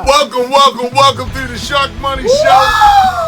Welcome to the Sharkmoney Show.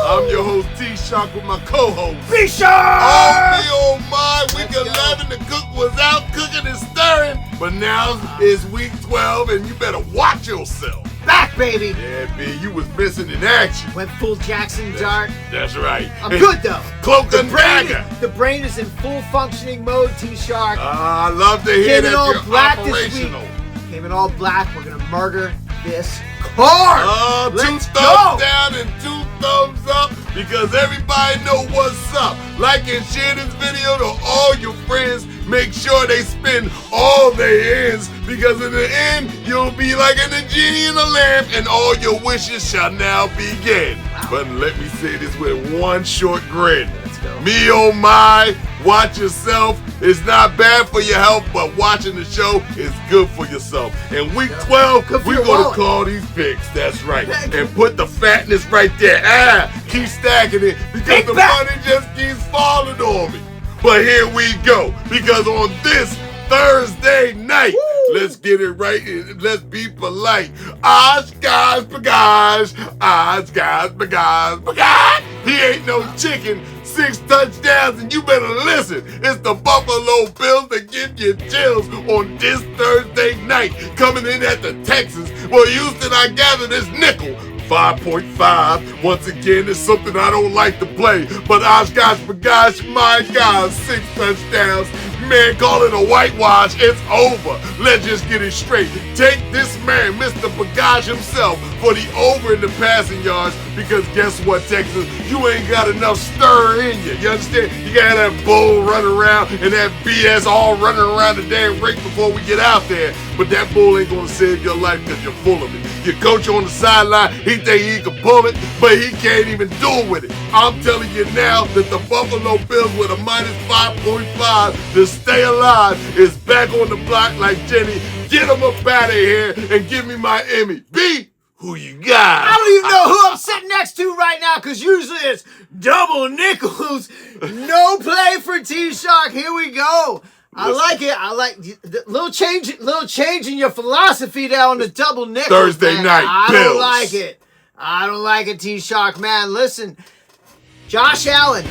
I'm your host T-Shark with my co-host B-Shark. Oh my, week 11, the cook was out cooking and stirring, but now it's week 12 and you better watch yourself. Back, baby. Yeah, B, you was missing in action. Went full Jackson Dart. That's right. I'm good though. Cloak and dagger. The brain is in full functioning mode, T-Shark. I love to hear that all you're black operational. This week. Came in all black. We're gonna murder this car. Two thumbs down and 2 thumbs up because everybody know what's up. Like and share this video to all your friends. Make sure they spend all their ends because in the end, you'll be like a genie in a lamp and all your wishes shall now begin. Wow. But let me say this with one short grin. Let's go. Me oh my, watch yourself. It's not bad for your health, but watching the show is good for yourself. In week 12, we're going to call these picks. That's right. And put the fatness right there. Keep stacking it because the money just keeps falling on me. But here we go, because on this Thursday night, let's get it right and let's be polite. Osh, guys, bagage. Osh, guys, bagage, bagage. He ain't no chicken. 6 touchdowns, and you better listen. It's the Buffalo Bills that give you chills on this Thursday night. Coming in at the Texans. Well, Houston, I gather this nickel. 5.5. Once again, it's something I don't like to play. But Oshkosh Bagash, my God, 6 touchdowns. Man, call it a whitewash. It's over. Let's just get it straight. Take this man, Mr. Bagash himself, for the over in the passing yards. Because guess what, Texas? You ain't got enough stir in you. You understand? You got that bull running around and that BS all running around the damn rate before we get out there. But that bull ain't going to save your life because you're full of it. Your coach on the sideline, he think he can pull it, but he can't even do it with it. I'm telling you now that the Buffalo Bills with a minus 5.5 to stay alive is back on the block like Jenny. Get him up out of here and give me my Emmy. B, who you got? I don't even know who I'm sitting next to right now because usually it's double nickels. No play for T-Shark. Here we go. I like it. I like little change in your philosophy there on the double nickel. Thursday night, I Bills. don't like it. I don't like it, T-Shark, man. Listen, Josh Allen,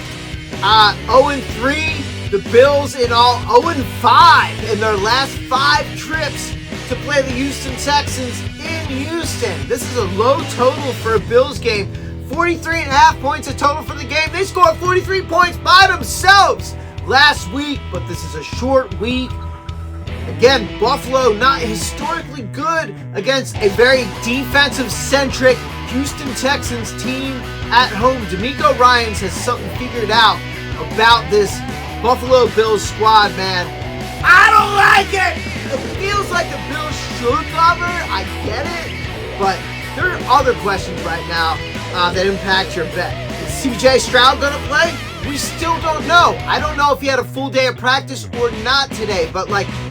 0-3. The Bills in all 0-5 in their last 5 trips to play the Houston Texans in Houston. This is a low total for a Bills game. 43.5 points a total for the game. They scored 43 points by themselves last week, but this is a short week. Again, Buffalo not historically good against a very defensive-centric Houston Texans team at home. D'Amico Ryans has something figured out about this Buffalo Bills squad, man. I don't like it! It feels like the Bills should cover. I get it, but there are other questions right now that impact your bet. Is CJ Stroud going to play? We still don't know. I don't know if he had a full day of practice or not today, but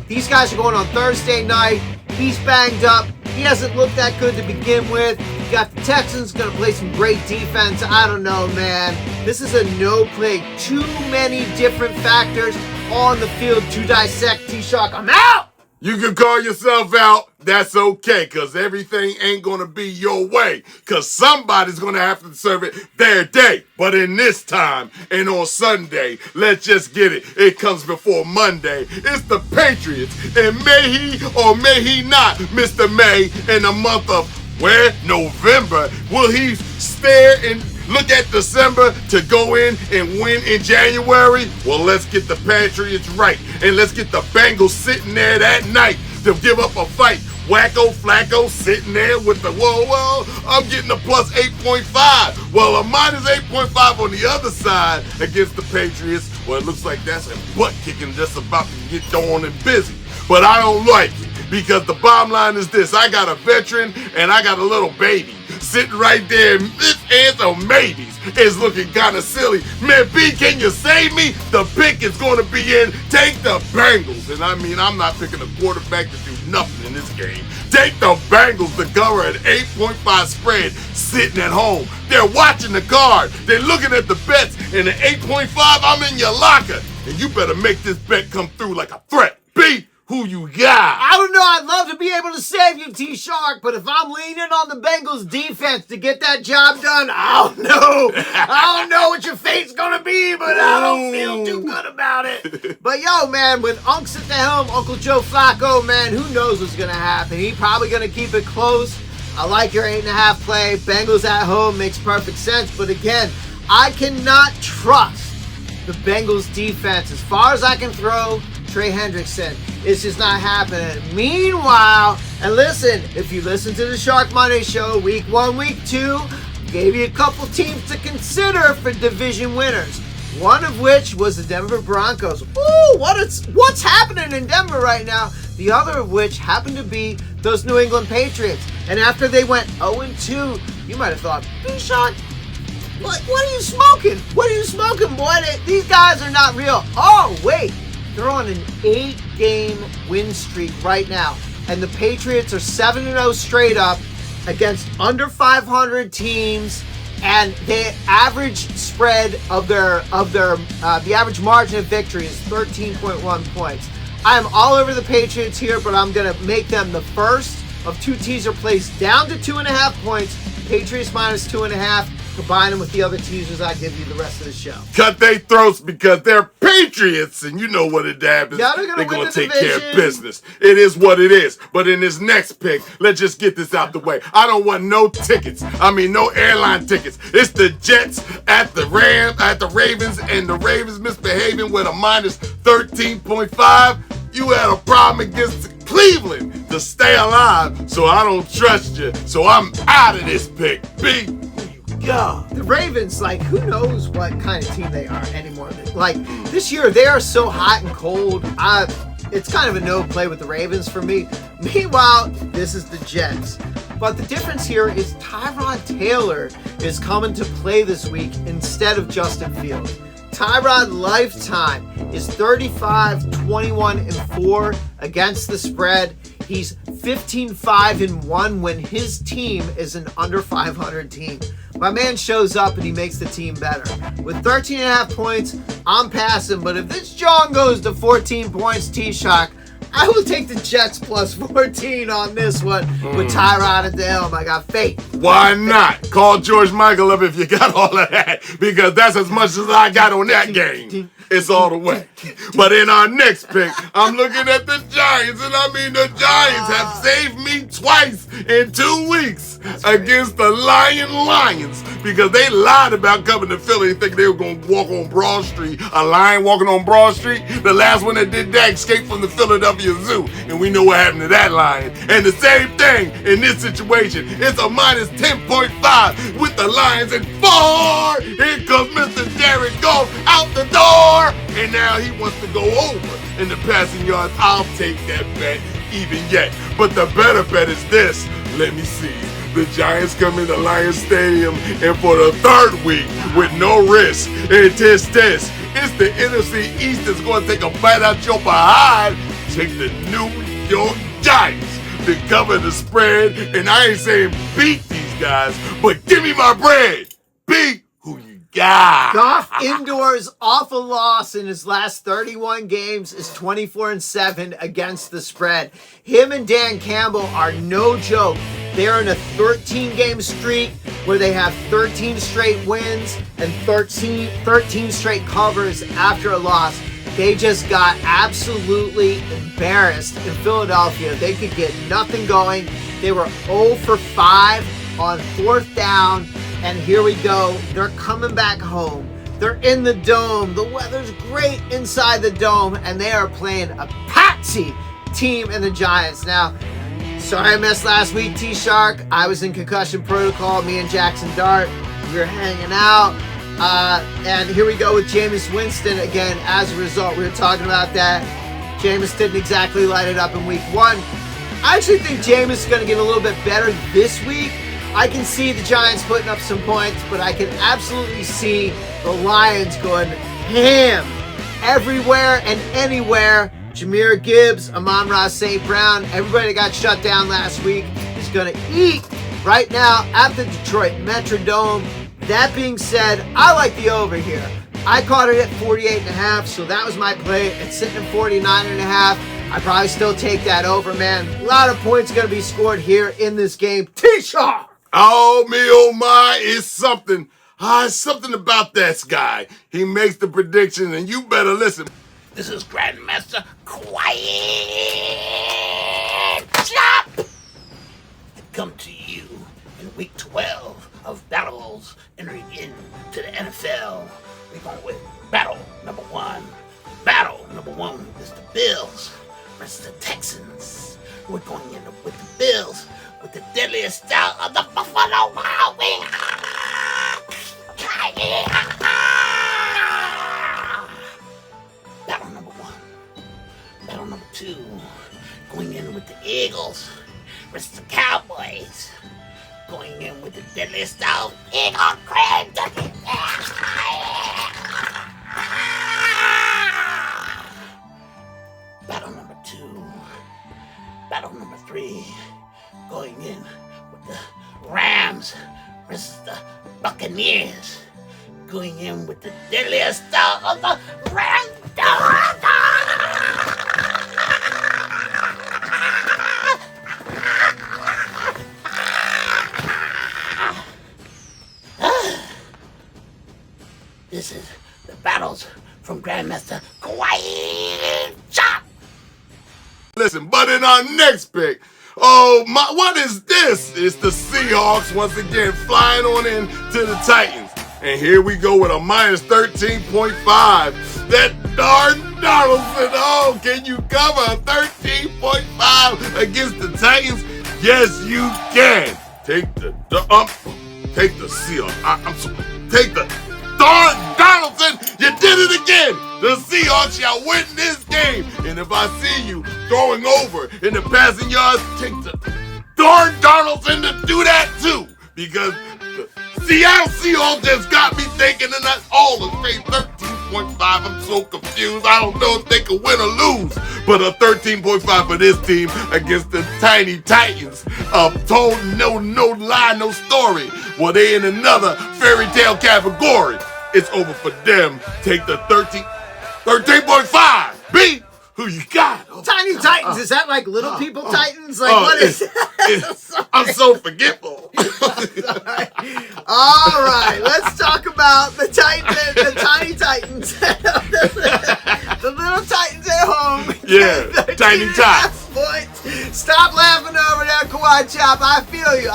these guys are going on Thursday night. He's banged up. He hasn't looked that good to begin with. You got the Texans going to play some great defense. I don't know, man. This is a no play. Too many different factors on the field to dissect. T-Shark, I'm out! You can call yourself out. That's okay, because everything ain't going to be your way, because somebody's going to have to serve it their day. But in this time and on Sunday, let's just get it. It comes before Monday. It's the Patriots, and may he or may he not, Mr. May, in the month of November, will he stare and look at December to go in and win in January? Well, let's get the Patriots right, and let's get the Bengals sitting there that night to give up a fight. Wacko Flacco sitting there with the, whoa, I'm getting a plus 8.5. Well, a minus 8.5 on the other side against the Patriots. Well, it looks like that's a butt kicking just about to get on and busy. But I don't like it because the bottom line is this. I got a veteran and I got a little baby sitting right there. This answer maybes is looking kind of silly. Man, B, can you save me? The pick is going to be in. Take the Bengals. And I mean, I'm not picking a quarterback to do nothing in this game. Take the Bengals to cover an 8.5 spread sitting at home. They're watching the card. They're looking at the bets. And at 8.5, I'm in your locker. And you better make this bet come through like a threat. B, Who you got? I don't know. I'd love to be able to save you, T-Shark, but if I'm leaning on the Bengals defense to get that job done, I don't know. I don't know what your fate's going to be, but I don't feel too good about it. But, yo, man, with Unc's at the helm, Uncle Joe Flacco, man, who knows what's going to happen? He's probably going to keep it close. I like your 8.5 play. Bengals at home makes perfect sense. But, again, I cannot trust the Bengals defense. As far as I can throw Trey Hendrickson, it's just not happening. Meanwhile, and listen, if you listen to the Sharkmoney Show, week 1, week 2, gave you a couple teams to consider for division winners. One of which was the Denver Broncos. Ooh, what's happening in Denver right now? The other of which happened to be those New England Patriots. And after they went 0-2, you might have thought, Sean, what are you smoking? What are you smoking, boy? These guys are not real. Oh, wait. They're on an 8-game win streak right now. And the Patriots are 7-0 straight up against under 500 teams. And the average spread of the average margin of victory is 13.1 points. I am all over the Patriots here, but I'm going to make them the first of 2 teaser plays down to 2.5 points. Patriots minus 2.5. Combine them with the other teasers I give you the rest of the show. Cut their throats because they're Patriots, and you know what it happens. Yeah, they're going to take care of business. It is what it is. But in this next pick, let's just get this out the way. I don't want no tickets. I mean, no airline tickets. It's the Jets at the Ravens, and the Ravens misbehaving with a minus 13.5. You had a problem against Cleveland to stay alive, so I don't trust you. So I'm out of this pick. B. God. The Ravens, who knows what kind of team they are anymore. This year, they are so hot and cold. It's kind of a no play with the Ravens for me. Meanwhile, this is the Jets. But the difference here is Tyrod Taylor is coming to play this week instead of Justin Fields. Tyrod lifetime is 35-21-4 against the spread. He's 15-5-1 when his team is an under 500 team. My man shows up and he makes the team better. With 13.5 points, I'm passing. But if this John goes to 14 points, T-Shock, I will take the Jets plus 14 on this one with Tyrod at the helm. I got faith. Why not? Call George Michael up if you got all of that, because that's as much as I got on that game. It's all the way. But in our next pick, I'm looking at the Giants, and the Giants have saved me twice in 2 weeks against the Lions, because they lied about coming to Philly thinking they were going to walk on Broad Street. A lion walking on Broad Street. The last one that did that escaped from the Philadelphia Zoo, and we know what happened to that lion. And the same thing in this situation. It's a minus 10.5 with the Lions at 4. Here comes Mr. Jared Goff out the door. And now he wants to go over in the passing yards. I'll take that bet even yet. But the better bet is this. Let me see. The Giants come into Lions Stadium, and for the 3rd week with no risk, it's the NFC East that's going to take a bite out your behind. Take the New York Giants to cover the spread. And I ain't saying beat these guys, but give me my bread. Beat who you got. Goff indoors off a loss in his last 31 games is 24-7 against the spread. Him and Dan Campbell are no joke. They're in a 13-game streak where they have 13 straight wins and 13 straight covers after a loss. They just got absolutely embarrassed in Philadelphia. They could get nothing going. They were 0 for 5 on 4th down. And here we go. They're coming back home. They're in the dome. The weather's great inside the dome. And they are playing a patsy team in the Giants. Now, sorry I missed last week, T-Shark. I was in concussion protocol. Me and Jackson Dart, we were hanging out. And here we go with Jameis Winston again. As a result, we were talking about that. Jameis didn't exactly light it up in week 1. I actually think Jameis is going to get a little bit better this week. I can see the Giants putting up some points, but I can absolutely see the Lions going ham everywhere and anywhere. Jahmyr Gibbs, Amon-Ra St. Brown, everybody that got shut down last week is going to eat right now at the Detroit Metrodome. That being said, I like the over here. I caught it at 48.5, so that was my play. It's sitting at 49.5. I probably still take that over, man. A lot of points going to be scored here in this game. T-Shark! Oh, me, oh, my, it's something. Something about that guy. He makes the prediction, and you better listen. This is Grandmaster Quiet Shop. I come to you in week 12 of battles entering into the NFL. We're going with battle number one. Battle number one is the Bills versus the Texans. We're going in with the Bills with the deadliest style of the Buffalo Wild Wings. Battle number one. Battle number two. Going in with the Eagles versus the Cowboys. Going in with the deadliest style of Eagle Cream. Battle number two. Battle number three. Going in with the Rams versus the Buccaneers. Going in with the deadliest style of the Rams. This is the battles from Grandmaster Kai. Listen, but in our next pick, oh my, what is this? It's the Seahawks once again flying on in to the Titans. And here we go with a minus 13.5. That darn Donaldson, oh, can you cover a 13.5 against the Titans? Yes, you can. Take the Seahawks. Take the darn Donaldson. You did it again. The Seahawks shall win this game. And if I see you throwing over in the passing yards, take the darn Donaldson to do that too. Because the Seattle Seahawks just got me thinking, and that's all the same 13.5. I'm so confused. I don't know if they can win or lose. But a 13.5 for this team against the tiny Titans. Told no lie, no story. Well, they in another fairy tale category. It's over for them. Take the 13.5. B, who you got? Tiny Titans, is that like little people Titans? Like, what is that? I'm so forgetful. All right, let's talk about the tiny Titans. The little Titans at home. Yeah, Tiny Tots. Stop laughing over there, Kawhi Chop. I feel you.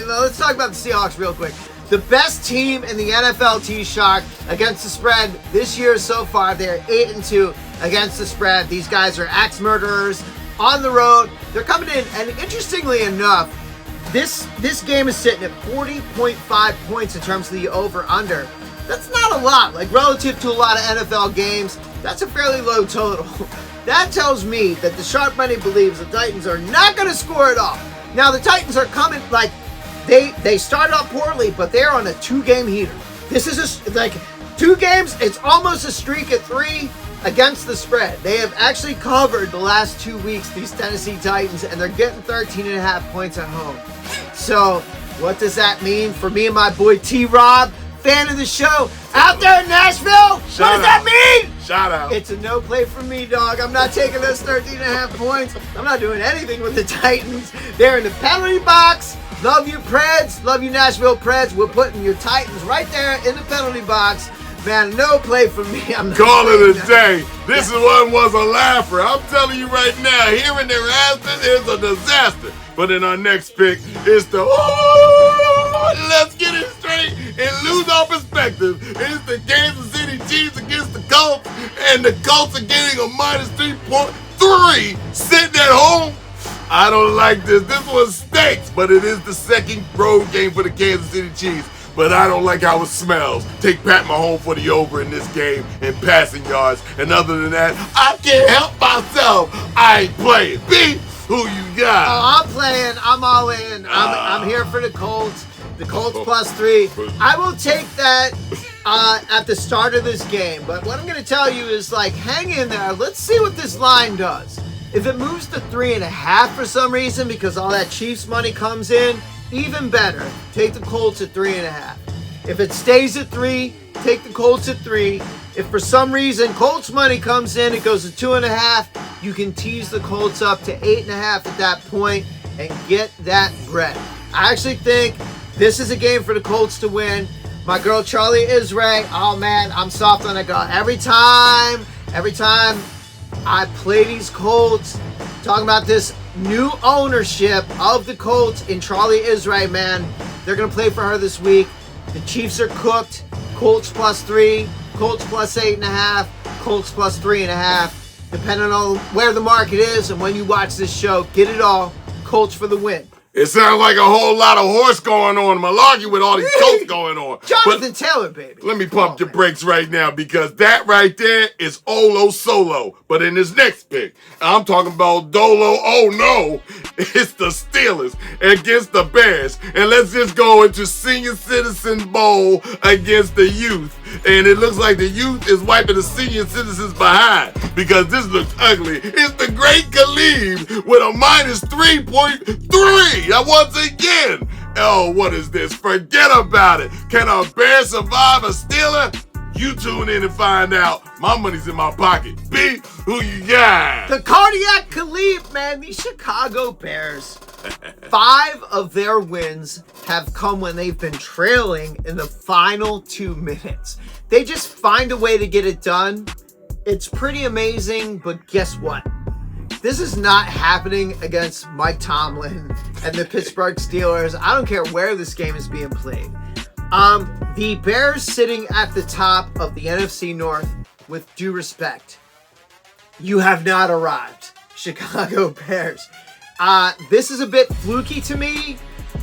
Now, let's talk about the Seahawks real quick. The best team in the NFL, T-Shark, against the spread this year so far. They're 8-2 against the spread. These guys are axe murderers on the road. They're coming in, and interestingly enough, this game is sitting at 40.5 points in terms of the over-under. That's not a lot. Like, relative to a lot of NFL games, that's a fairly low total. That tells me that the sharp money believes the Titans are not going to score at all. Now, the Titans are coming, like, they started off poorly, but they're on a 2-game heater. This is like 2 games. It's almost a streak at 3 against the spread. They have actually covered the last 2 weeks, these Tennessee Titans, and they're getting 13.5 points at home. So what does that mean for me and my boy T-Rob, fan of the show, out there in Nashville? What does that mean? Shout out. It's a no play for me, dog. I'm not taking those 13.5 points. I'm not doing anything with the Titans. They're in the penalty box. Love you, Preds. Love you, Nashville Preds. We're putting your Titans right there in the penalty box. Man, no play for me. I'm not Call it a day. This one was a laugher. I'm telling you right now, here in their asses is a disaster. But in our next pick, it's the let's get it straight and lose our perspective. It's the Kansas City Chiefs against the Colts, and the Colts are getting a minus 3.3 sitting at home. I don't like this. This one stinks, but it is the second road game for the Kansas City Chiefs. But I don't like how it smells. Take Pat Mahomes for the over in this game in passing yards. And other than that, I can't help myself. I ain't playing. B, who you got? Oh, I'm playing. I'm all in. I'm here for the Colts. The Colts +3. I will take that at the start of this game. But what I'm going to tell you is, like, hang in there. Let's see what this line does. If it moves to 3.5 for some reason because all that Chiefs money comes in, even better. Take the Colts at 3.5. If it stays at 3, take the Colts at 3. If for some reason Colts money comes in, it goes to 2.5. You can tease the Colts up to 8.5 at that point and get that bread. I actually think this is a game for the Colts to win. My girl Charlie Israel, oh man, I'm soft on that girl. Every time I play these Colts, talking about this new ownership of the Colts in Charlie Israel, man, they're going to play for her this week. The Chiefs are cooked. Colts +3, Colts +8.5, Colts +3.5. Depending on where the market is and when you watch this show, get it all. Colts for the win. It sounds like a whole lot of horse going on, malarkey with all these Colts going on. Jonathan Taylor, baby. Let me pump your brakes right now, because that right there is Olo Solo. But in his next pick, I'm talking about Dolo. Oh no, it's the Steelers against the Bears. And let's just go into Senior Citizen Bowl against the Youth. And it looks like the Youth is wiping the Senior Citizens behind, because this looks ugly. It's the Great Khalid with a -3.3. Now once again, oh, what is this? Forget about it. Can a Bear survive a Steeler? You tune in and find out. My money's in my pocket. B, who you got? The cardiac Khalid, man. These Chicago Bears. 5 of their wins have come when they've been trailing in the final 2 minutes. They just find a way to get it done. It's pretty amazing, but guess what? This is not happening against Mike Tomlin and the Pittsburgh Steelers. I don't care where this game is being played. The Bears sitting at the top of the NFC North, with due respect, you have not arrived, Chicago Bears. This is a bit fluky to me,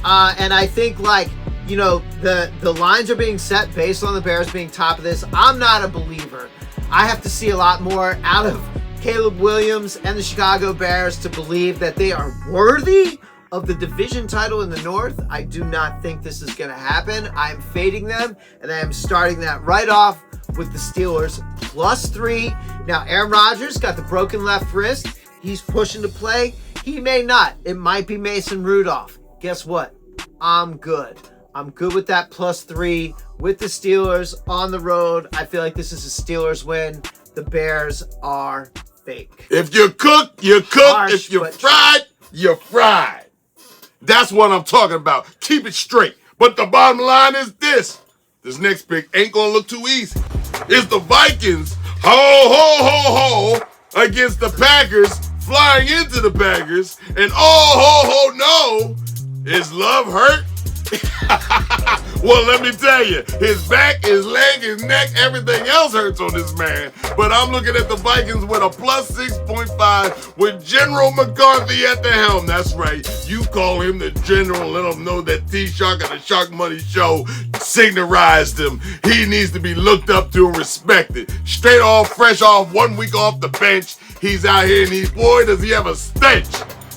and I think, like, you know, the lines are being set based on the Bears being top of this. I'm not a believer. I have to see a lot more out of Caleb Williams and the Chicago Bears to believe that they are worthy of the division title in the North. I do not think this is going to happen. I'm fading them, and I am starting that right off with the Steelers +3. Now, Aaron Rodgers got the broken left wrist. He's pushing to play. He may not. It might be Mason Rudolph. Guess what? I'm good. I'm good with that +3 with the Steelers on the road. I feel like this is a Steelers win. The Bears are fake. If you cook, you cook. Harsh, if you're but fried, you're fried. That's what I'm talking about. Keep it straight. But the bottom line is this. This next pick ain't going to look too easy. It's the Vikings, ho, ho, ho, ho, against the Packers, flying into the Packers. And oh, ho, ho, no. Is Love hurt? Well, let me tell you, his back, his leg, his neck, everything else hurts on this man. But I'm looking at the Vikings with a +6.5 with General McCarthy at the helm. That's right. You call him the general. Let him know that T-Shark and the Sharkmoney Show signalized him. He needs to be looked up to and respected. Straight off, fresh off, 1 week off the bench. He's out here, and boy, does he have a stench.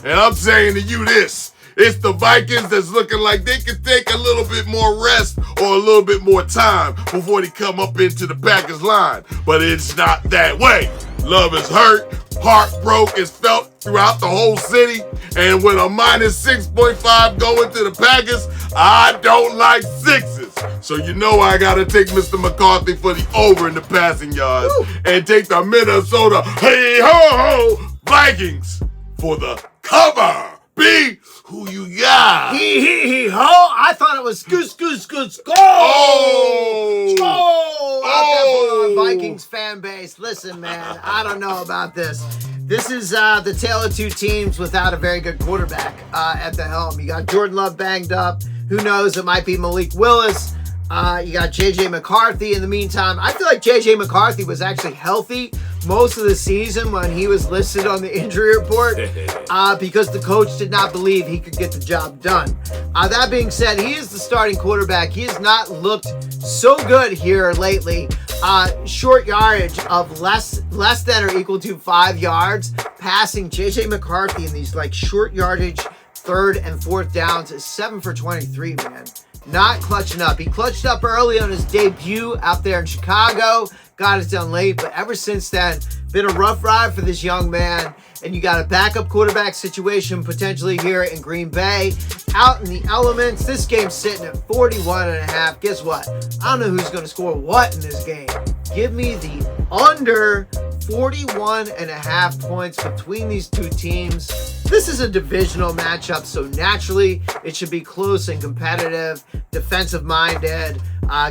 And I'm saying to you this. It's the Vikings that's looking like they could take a little bit more rest or a little bit more time before they come up into the Packers line. But it's not that way. Love is hurt. Heartbroken is felt throughout the whole city. And with a -6.5 going to the Packers, I don't like sixes. So you know I got to take Mr. McCarthy for the over in the passing yards. Woo. And take the Minnesota hey-ho-ho Vikings for the cover. B, who you got? He-ho! I thought it was goose, goose, goose, go! Oh! Out there for our Vikings fan base. Listen, man, I don't know about this. This is the tale of two teams without a very good quarterback at the helm. You got Jordan Love banged up. Who knows? It might be Malik Willis. You got J.J. McCarthy in the meantime. I feel like J.J. McCarthy was actually healthy most of the season when he was listed on the injury report because the coach did not believe he could get the job done. That being said, he is the starting quarterback. He has not looked so good here lately. Short yardage of less than or equal to 5 yards. Passing J.J. McCarthy in these like short yardage 3rd and 4th downs is 7 for 23, man. Not clutching up. He clutched up early on his debut out there in Chicago. Got it done late, but ever since then, been a rough ride for this young man. And you got a backup quarterback situation potentially here in Green Bay. Out in the elements. This game's sitting at 41.5. Guess what? I don't know who's going to score what in this game. Give me the under 41.5 points between these two teams. This is a divisional matchup, so naturally it should be close and competitive, defensive-minded,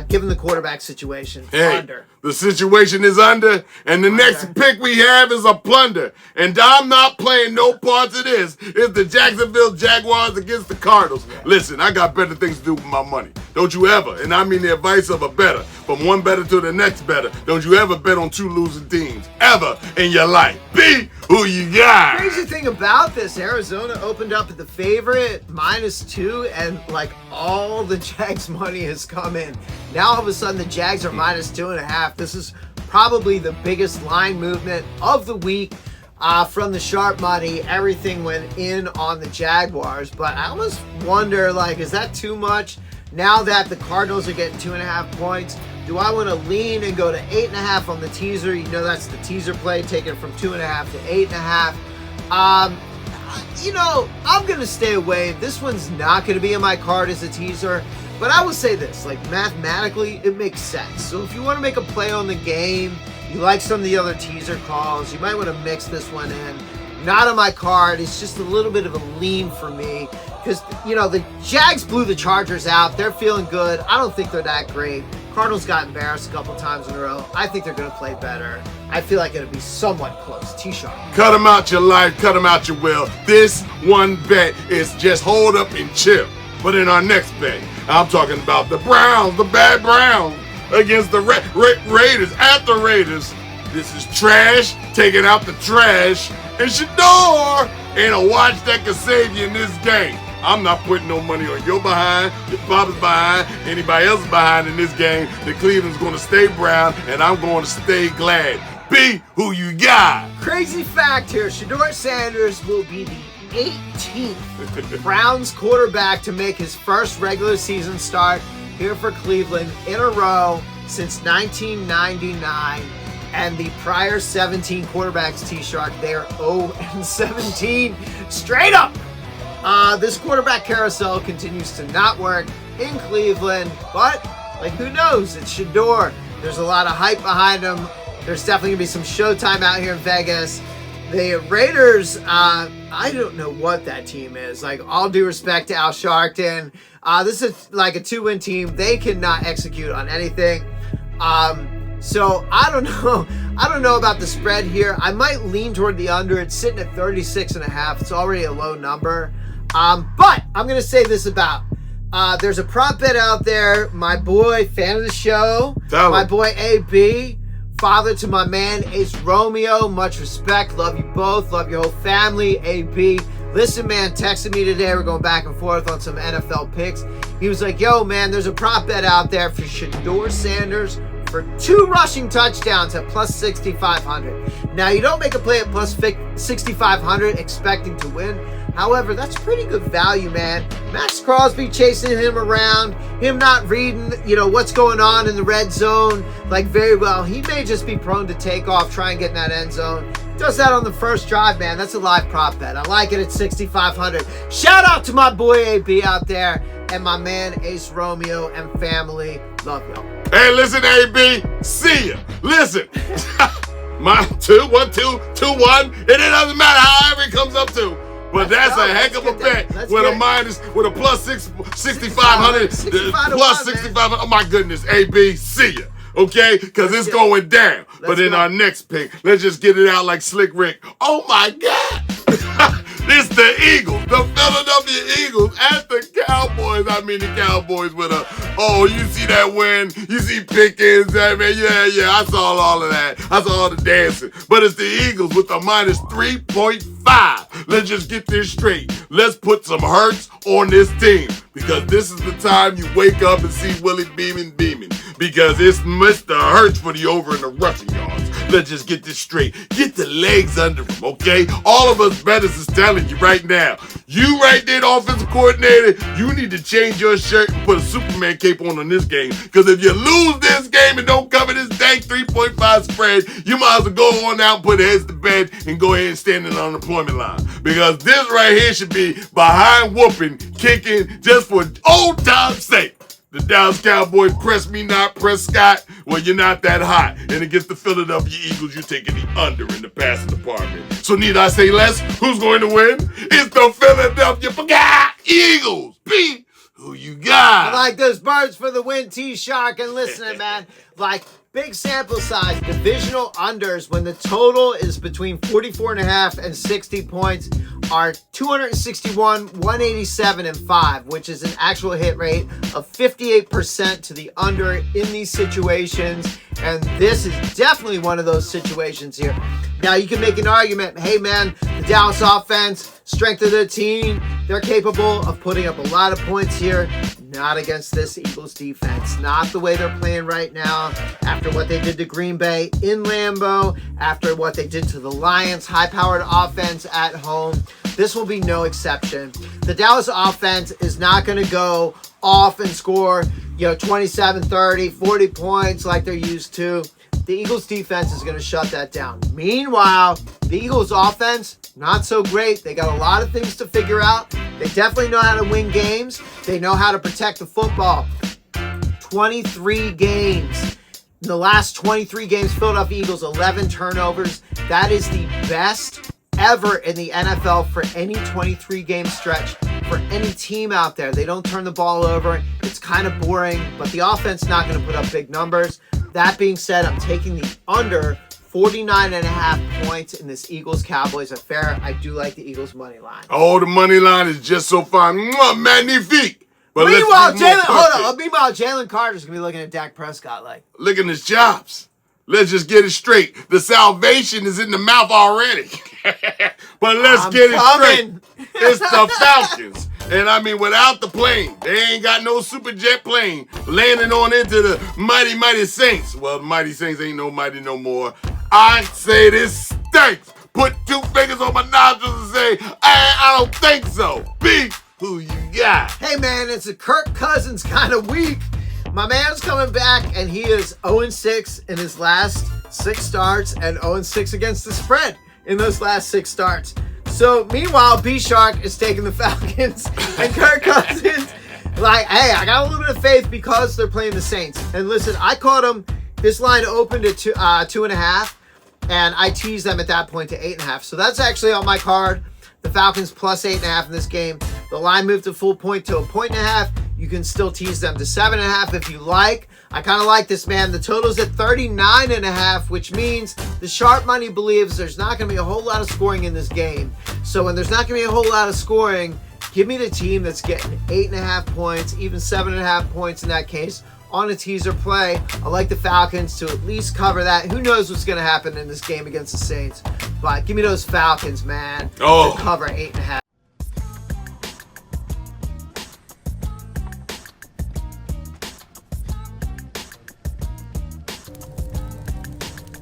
given the quarterback situation. Under. The situation is under, and the next pick we have is a plunder. And I'm not playing no parts of this. It's the Jacksonville Jaguars against the Cardinals. Listen, I got better things to do with my money. Don't you ever, and I mean the advice of a better, from one better to the next better, don't you ever bet on two losing teams, ever in your life. Be who you got. Crazy thing about this, Arizona opened up at the favorite, -2, and like all the Jags money has come in. Now all of a sudden the Jags are -2.5. This is probably the biggest line movement of the week from the sharp money. Everything went in on the Jaguars, but I almost wonder, like, is that too much? Now that the Cardinals are getting 2.5 points, do I want to lean and go to 8.5 on the teaser? You know, that's the teaser play, taking it from 2.5 to 8.5. You know, I'm going to stay away. This one's not going to be in my card as a teaser. But I will say this, like, mathematically, it makes sense. So if you want to make a play on the game, you like some of the other teaser calls, you might want to mix this one in. Not on my card. It's just a little bit of a lean for me. Because, you know, the Jags blew the Chargers out. They're feeling good. I don't think they're that great. Cardinals got embarrassed a couple times in a row. I think they're going to play better. I feel like it'll be somewhat close. T-Sharp. Cut them out your life. Cut them out your will. This one bet is just hold up and chill. But in our next bet, I'm talking about the Browns, the bad Browns, against the Raiders, at the Raiders. This is trash, taking out the trash, and Shador ain't a watch that can save you in this game. I'm not putting no money on your behind, your papa's behind, anybody else's behind in this game. The Cleveland's going to stay brown, and I'm going to stay glad. Be who you got. Crazy fact here, Shador Sanders will be the 18th Browns quarterback to make his first regular season start here for Cleveland in a row since 1999. And the prior 17 quarterbacks, T-Shark, they are 0-17 straight up. This quarterback carousel continues to not work in Cleveland, but like, who knows? It's Shador. There's a lot of hype behind him. There's definitely gonna be some showtime out here in Vegas. The Raiders, I don't know what that team is. Like, all due respect to Al Sharpton, this is like a 2-win team. They cannot execute on anything. So I don't know. I don't know about the spread here. I might lean toward the under. It's sitting at 36.5. It's already a low number. But I'm gonna say this about. There's a prop bet out there. My boy, fan of the show, my boy AB. Father to my man, Ace Romeo. Much respect. Love you both. Love your whole family. AB. Listen, man, texted me today. We're going back and forth on some NFL picks. He was like, yo, man, there's a prop bet out there for Shador Sanders for 2 rushing touchdowns at plus 6,500. Now, you don't make a play at plus 6,500 expecting to win. However, that's pretty good value, man. Max Crosby chasing him around, him not reading, you know, what's going on in the red zone, like, very well. He may just be prone to take off, try and get in that end zone. Does that on the first drive, man. That's a live prop bet. I like it at 6,500. Shout out to my boy AB out there and my man Ace Romeo and family. Love y'all. Hey, listen, AB. See ya. Listen. My 2-1, 2-1, and it doesn't matter however it comes up to. But that's a heck of a bet with a plus 6,500, plus 6,500. Oh my goodness, AB, see ya. Okay? Because it's going down. But in our next pick, let's just get it out like Slick Rick. Oh my God. It's the Eagles, the Philadelphia Eagles at the Cowboys. I mean, the Cowboys with you see that win? You see Pickens? I mean, yeah, I saw all of that. I saw all the dancing. But it's the Eagles with a minus 3.5. Let's just get this straight. Let's put some hurts on this team. Because this is the time you wake up and see Willie beaming. Because it's Mr. Hurts for the over and the rushing yards. Let's just get this straight. Get the legs under him, okay? All of us bettors is telling you right now. You right there, the offensive coordinator, you need to change your shirt and put a Superman cape on this game. Because if you lose this game and don't cover this dang 3.5 spread, you might as well go on out and put heads to bed and go ahead and stand in the unemployment line. Because this right here should be behind whooping, kicking, just for old time's sake. The Dallas Cowboys press me not, Prescott. Well, you're not that hot. And against the Philadelphia Eagles, you're taking the under in the passing department. So need I say less? Who's going to win? It's the Philadelphia Eagles. P. Who you got? I like those birds for the win, T-Shark. And listen, man, like big sample size, divisional unders when the total is between 44.5 and 60 points are 261, 187, and 5, which is an actual hit rate of 58% to the under in these situations. And this is definitely one of those situations here. Now, you can make an argument, hey, man, the Dallas offense, strength of their team, they're capable of putting up a lot of points here. Not against this Eagles defense. Not the way they're playing right now. After what they did to Green Bay in Lambeau, after what they did to the Lions, high-powered offense at home, this will be no exception. The Dallas offense is not going to go off and score, 27, 30, 40 points like they're used to. The Eagles defense is going to shut that down. Meanwhile, the Eagles offense, not so great. They got a lot of things to figure out. They definitely know how to win games. They know how to protect the football. 23 games. In the last 23 games, Philadelphia Eagles, 11 turnovers. That is the best ever in the NFL for any 23-game stretch for any team out there. They don't turn the ball over. It's kind of boring, but the offense not going to put up big numbers. That being said, I'm taking the under 49.5 points in this Eagles-Cowboys affair. I do like the Eagles' money line. Oh, the money line is just so fine. Magnifique. But meanwhile, Jalen Carter's going to be looking at Dak Prescott like. Look at his chops. Let's just get it straight. The salvation is in the mouth already. But let's get it straight. It's the Falcons. And I mean, without the plane, they ain't got no super jet plane landing on into the mighty, mighty Saints. Well, the mighty Saints ain't no mighty no more. I say this stinks. Put two fingers on my nostrils and say, I don't think so. B, who you got? Hey, man, it's a Kirk Cousins kind of week. My man's coming back, and he is 0-6 in his last 6 starts and 0-6 against the spread in those last 6 starts. So, meanwhile, B-Shark is taking the Falcons, and Kirk Cousins, like, hey, I got a little bit of faith because they're playing the Saints. And listen, I caught them. This line opened at 2.5, and I teased them at that point to 8.5. So that's actually on my card. The Falcons plus 8.5 in this game. The line moved to full point to 1.5. You can still tease them to 7.5 if you like. I kind of like this, man. The total's at 39.5, which means the sharp money believes there's not going to be a whole lot of scoring in this game. So when there's not going to be a whole lot of scoring, give me the team that's getting 8.5 points, even 7.5 points in that case, on a teaser play. I like the Falcons to at least cover that. Who knows what's going to happen in this game against the Saints? But give me those Falcons, man, to cover 8.5.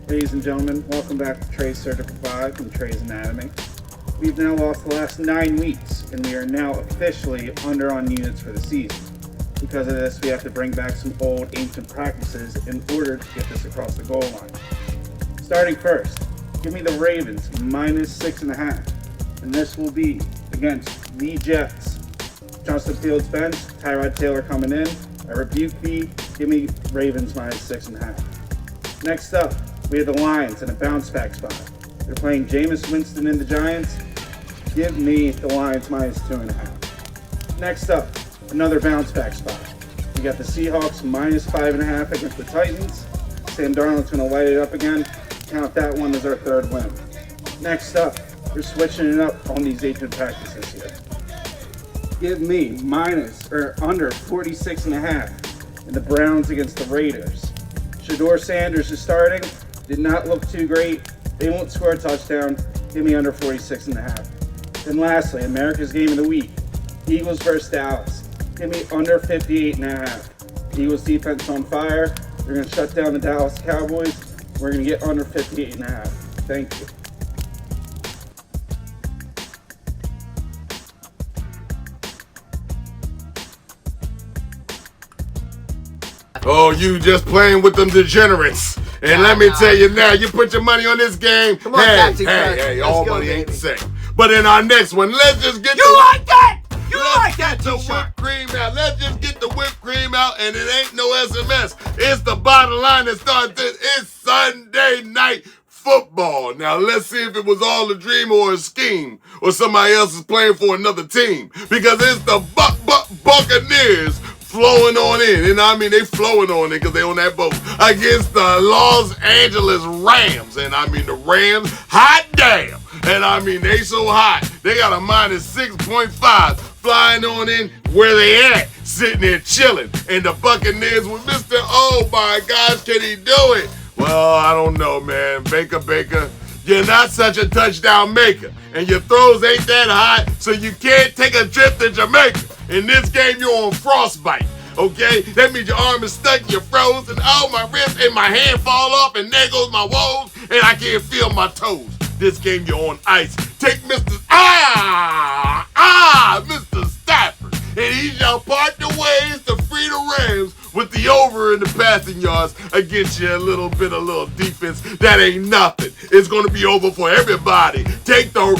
Ladies and gentlemen, welcome back to Trey's Surgical 5 and Trey's Anatomy. We've now lost the last 9 weeks, and we are now officially under on units for the season. Because of this, we have to bring back some old, ancient practices in order to get this across the goal line. Starting first, give me the Ravens minus 6.5, and this will be against the Jets. Justin Fields bench, Tyrod Taylor coming in. I rebuke me, give me Ravens minus 6.5. Next up, we have the Lions in a bounce back spot. They're playing Jameis Winston and the Giants. Give me the Lions minus 2.5. Next up, another bounce back spot. We got the Seahawks minus 5.5 against the Titans. Sam Darnold's going to light it up again. Count that one as our 3rd win. Next up, we're switching it up on these ancient practices here. Give me under 46.5 in the Browns against the Raiders. Shador Sanders is starting. Did not look too great. They won't score a touchdown. Give me under 46.5. Then lastly, America's game of the week. Eagles versus Dallas. Give me under 58.5. Eagles defense on fire. We're going to shut down the Dallas Cowboys. We're going to get under 58.5. Thank you. Oh, you just playing with them degenerates. And let me tell you now, you put your money on this game. Come on, hey, all money ain't the same. But in our next one, let's just get You like that? like that, Let's get the whipped cream out. Let's just get the whipped cream out, and it ain't no SMS. It's the bottom line that starts this. It's Sunday night football. Now, let's see if it was all a dream or a scheme, or somebody else is playing for another team. Because it's the Buccaneers flowing on in. And I mean, they flowing on in because they on that boat against the Los Angeles Rams. And I mean, the Rams, hot damn. And I mean, they so hot. They got a minus 6.5 flying on in where they at, sitting there chilling. And the Buccaneers with Mr. Oh my gosh, can he do it? Well, I don't know, man. Baker, you're not such a touchdown maker. And your throws ain't that hot, so you can't take a trip to Jamaica. In this game, you're on frostbite, okay? That means your arm is stuck and you're frozen. Oh, my wrist and my hand fall off, and there goes my woes, and I can't feel my toes. This game, you're on ice. Take Mr. Mr. Stafford, and he shall part the ways to free the Rams with the over in the passing yards against you a little defense. That ain't nothing. It's going to be over for everybody. Take the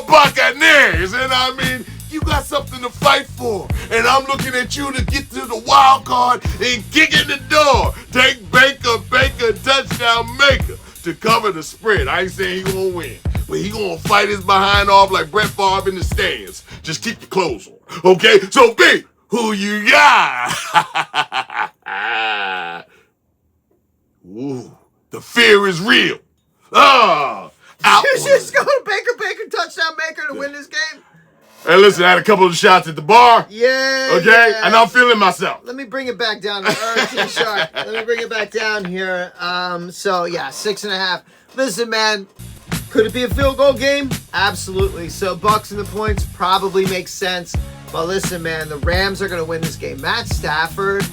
Buccaneers. And I mean, you got something to fight for. And I'm looking at you to get to the wild card and kick in the door. Take Baker, touchdown maker to cover the spread. I ain't saying he gonna win, but he gonna fight his behind off like Brett Favre in the stands. Just keep your clothes on, okay? So, B, who you got? Ooh, the fear is real. You just go to Baker, touchdown maker to win this game? Hey, listen, I had a couple of shots at the bar. Yeah. Okay, yeah. and I'm feeling myself. Let me bring it back down to Earth, T-Shark. Let me bring it back down here. So, yeah, 6.5. Listen, man, could it be a field goal game? Absolutely. So, Bucks and the points probably makes sense. But listen, man, the Rams are going to win this game. Matt Stafford,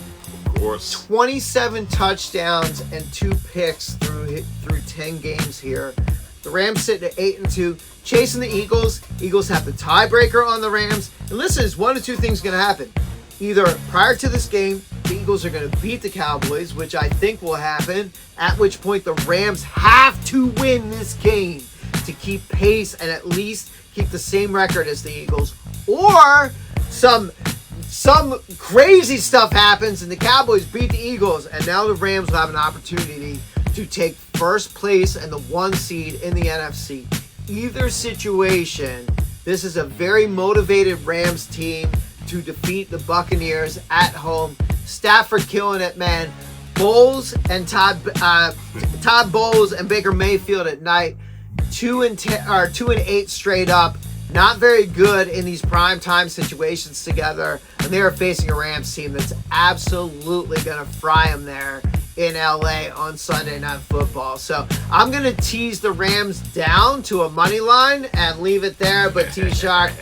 Of course. 27 touchdowns and 2 picks through 10 games here. The Rams sitting at 8-2, chasing the Eagles. Eagles have the tiebreaker on the Rams. And listen, there's one of two things going to happen. Either prior to this game, the Eagles are going to beat the Cowboys, which I think will happen, at which point the Rams have to win this game to keep pace and at least keep the same record as the Eagles. Or some crazy stuff happens and the Cowboys beat the Eagles, and now the Rams will have an opportunity to take first place and the 1 seed in the NFC. Either situation, this is a very motivated Rams team to defeat the Buccaneers at home. Stafford killing it, man. Bowles and Todd Bowles and Baker Mayfield at night. 2-8 straight up. Not very good in these prime time situations together. And they are facing a Rams team that's absolutely going to fry them there in LA on Sunday Night Football. So I'm going to tease the Rams down to a money line and leave it there. But T-Shark,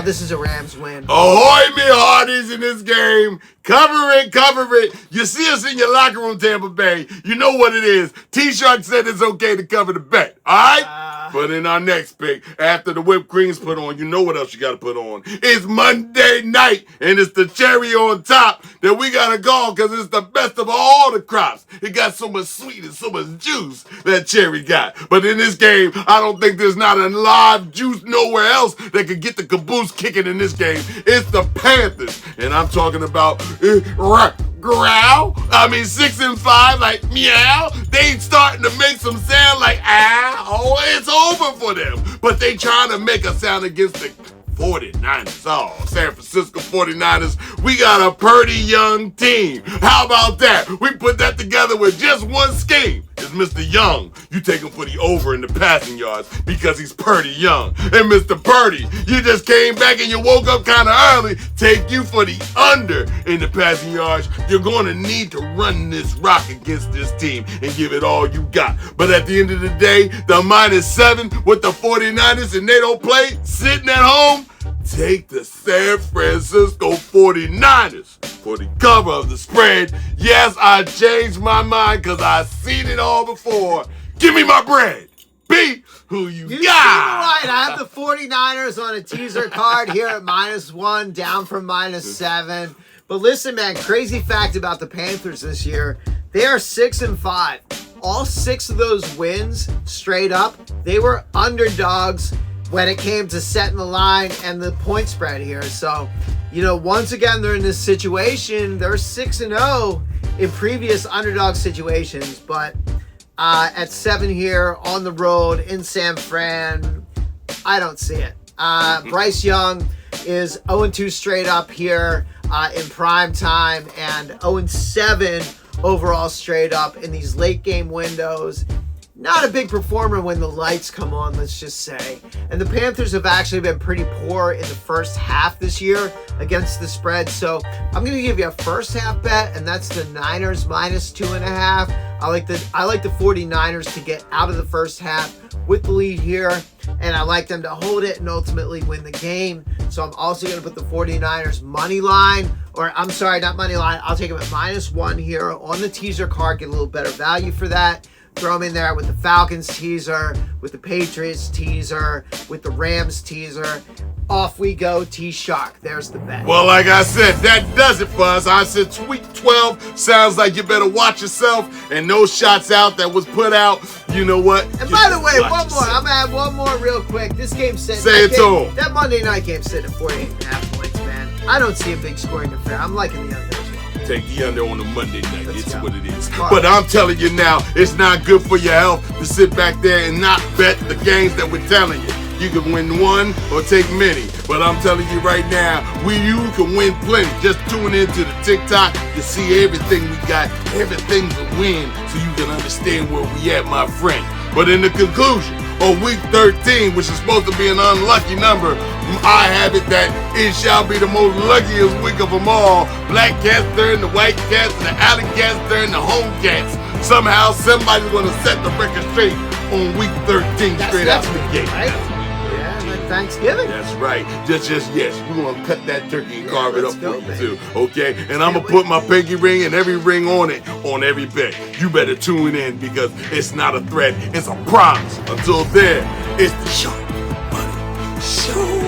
this is a Rams win. Ahoy, me hearties in this game. Cover it. You see us in your locker room, Tampa Bay. You know what it is. T-Shark said it's okay to cover the bet. All right? But in our next pick, after the whipped cream's put on, you know what else you got to put on. It's Monday night, and it's the cherry on top that we got to go because it's the best of all the crops. It got so much sweet and so much juice that cherry got. But in this game, I don't think there's not a live juice nowhere else that could get the caboose kicking in this game. It's the Panthers, and I'm talking about growl. 6-5, like meow. They starting to make some sound like oh, it's over for them. But they trying to make a sound against the 49ers. Oh, San Francisco 49ers. We got a pretty young team. How about that? We put that together with just one scheme. It's Mr. Young. You take him for the over in the passing yards because he's pretty young. And Mr. Purdy, you just came back and you woke up kind of early. Take you for the under in the passing yards. You're going to need to run this rock against this team and give it all you got. But at the end of the day, the -7 with the 49ers and they don't play, sitting at home, take the San Francisco 49ers for the cover of the spread. Yes, I changed my mind because I've seen it all before. Give me my bread. B, who you got? Right. I have the 49ers on a teaser card here at -1, down from -7. But listen, man, crazy fact about the Panthers this year. They are 6-5. All 6 of those wins, straight up, they were underdogs when it came to setting the line and the point spread here. So, once again, they're in this situation. They're 6-0 in previous underdog situations, but at 7 here on the road in San Fran, I don't see it. Bryce Young is 0-2 straight up here in prime time and 0-7 overall straight up in these late game windows. Not a big performer when the lights come on, let's just say. And the Panthers have actually been pretty poor in the first half this year against the spread. So I'm going to give you a first half bet, and that's the Niners -2.5. I like the 49ers to get out of the first half with the lead here, and I like them to hold it and ultimately win the game. So I'm also going to put the 49ers money line, or I'm sorry, not money line. I'll take them at -1 here on the teaser card, get a little better value for that. Throw them in there with the Falcons teaser, with the Patriots teaser, with the Rams teaser. Off we go, T-Shark. There's the bet. Well, like I said, that does it for us. I said week 12 sounds like you better watch yourself, and those shots out that was put out, you know what? And by the way, one more. I'm going to add one more real quick. This game's sitting. Say it to him. That Monday night game's sitting at 48.5 points, man. I don't see a big scoring affair. I'm liking the under as well. Take the under on the Monday night. It's what it is. Right. But I'm telling you now, it's not good for your health to sit back there and not bet the games that we're telling you. You can win one or take many. But I'm telling you right now, you can win plenty. Just tune into the TikTok to see everything we got, everything to win, so you can understand where we at, my friend. But in the conclusion, on week 13, which is supposed to be an unlucky number, I have it that it shall be the most luckiest week of them all. Black cats turn the white cats, and the alley cats turn the home cats. Somehow, somebody's going to set the record straight on week 13 straight out of the gate. Right? Yeah, like Thanksgiving. That's right. Just yes. We're going to cut that turkey and carve it up let's go, for you, baby. too. Okay? And I'm going to put my pinky ring and every ring on it on every bet. You better tune in because it's not a threat. It's a promise. Until then, it's the Sharkmoney Show.